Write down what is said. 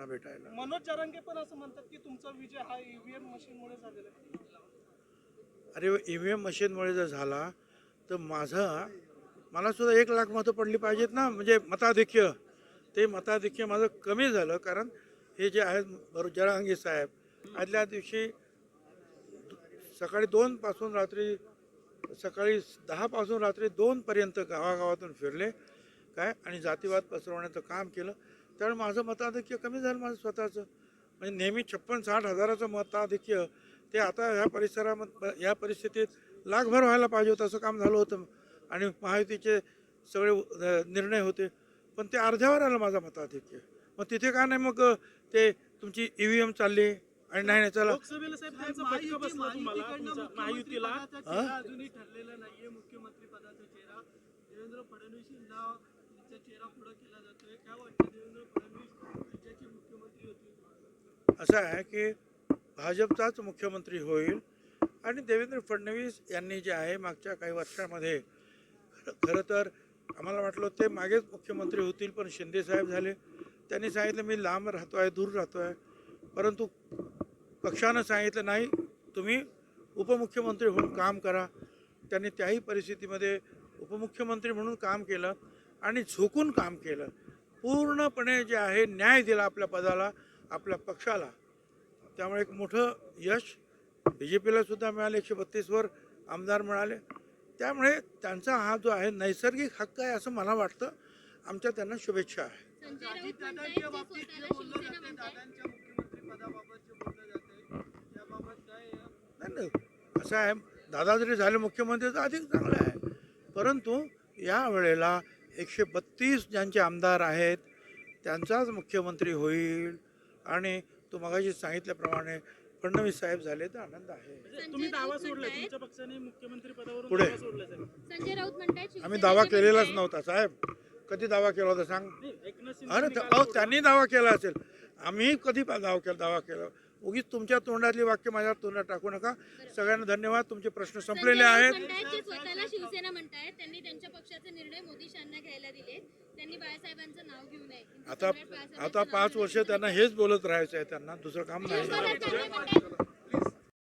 त्यांना भेटायला. मनोज जरांगे पण असं म्हणतात की तुमचा विजय हा ईव्हीएम मशीनमुळे झालेला आहे. अरे ईव्हीएम मशीनमुळे जर झाला तर मला सुद्धा 1,00,000 मतं पडली पाहिजेत ना, म्हणजे मताधिक्य. ते मताधिक्य माझं कमी झालं, कारण हे जे आहेत जरांगे साहेब आदल्या दिवशी सकाळी 2 पासून सकाळी 10 पासून रात्री 2 पर्यंत गावागावातून फिरले काय आणि जातीवाद पसरवण्याचं काम केलं. त्यामुळे माझं मताधिक्य कमी झालं माझं स्वतःचं. म्हणजे नेहमी 56-60 हजाराचं मताधिक्य ते आता या परिस्थितीत लाखभर व्हायला पाहिजे होतं, असं काम झालं होतं. आणि महायुतीचे सगळे निर्णय होते, पण ते अर्ध्यावर आलं माझं मताधिक्य. मग तिथे का नाही मग ते तुमची ईव्हीएम चालली आणि नाही चला लोकसभेला साहेब त्यांचा फटका बसला तुम्हाला तुमच्या महायुतीला. अजूनही ठरलेलं नाहीये मुख्यमंत्री पदाचा चेहरा. देवेंद्र फडणवीसांचा चेहरा पुढे केला जातोय. काय वाटतं देवेंद्र फडणवीस राज्याचे मुख्यमंत्री होतील? असं आहे की भाजपचाच मुख्यमंत्री होईल आणि देवेंद्र फडणवीस यांनी जे आहे मागच्या काही वर्षामध्ये खरं तर आम्हाला वाटलं ते मागेच मुख्यमंत्री होतील, पण शिंदे साहेब झाले. त्यांनी सांगितलं मी लांब राहतो आहे, दूर राहतो आहे, परंतु पक्षानं सांगितलं नाही तुम्ही उपमुख्यमंत्री म्हणून काम करा. त्यांनी त्याही परिस्थितीमध्ये उपमुख्यमंत्री म्हणून काम केलं आणि झोकून काम केलं. पूर्णपणे जे आहे न्याय दिला आपल्या पदाला, आपल्या पक्षाला. त्यामुळे एक मोठं यश BJPला सुद्धा मिळाले. 132वर आमदार मिळाले. त्यामुळे त्यांचा हा जो आहे नैसर्गिक हक्क आहे असं मला वाटतं. आमच्या त्यांना शुभेच्छा आहे. नाही नाही असं आहे, दादा जरी झाले मुख्यमंत्री तर अधिक चांगलं आहे, परंतु या वेळेला 132 ज्यांचे आमदार आहेत त्यांचाच मुख्यमंत्री होईल आणि तो मगाशी सांगितल्याप्रमाणे फडणवीस साहेब झाले तर आनंद आहे. तुम्ही दावा सोडला तुमच्या पक्षाने मुख्यमंत्री पदावरून पुढे दावा सोडला साहेब. संजय राऊत म्हणतात आम्ही दावा केलेलाच नव्हता साहेब. कधी दावा केला होता सांग? एकनाथ अरे शिंदे त्यांनी दावा केला असेल, आम्ही कधी दावा केला? उगीच तुमच्या तोंडातली वाक्य माझ्या तोंडात टाकू नका. सगळ्यांना धन्यवाद. तुमचे प्रश्न संपलेले आहेत. स्वतःला शिवसेना म्हणतायत त्यांनी त्यांच्या पक्षाचे निर्णय मोदी शांना घ्यायला दिले. त्यांनी बाळासाहेबांचं नाव घेऊ नये. आता 5 वर्ष त्यांना हेच बोलत राहायचं आहे, त्यांना दुसरं काम नाही.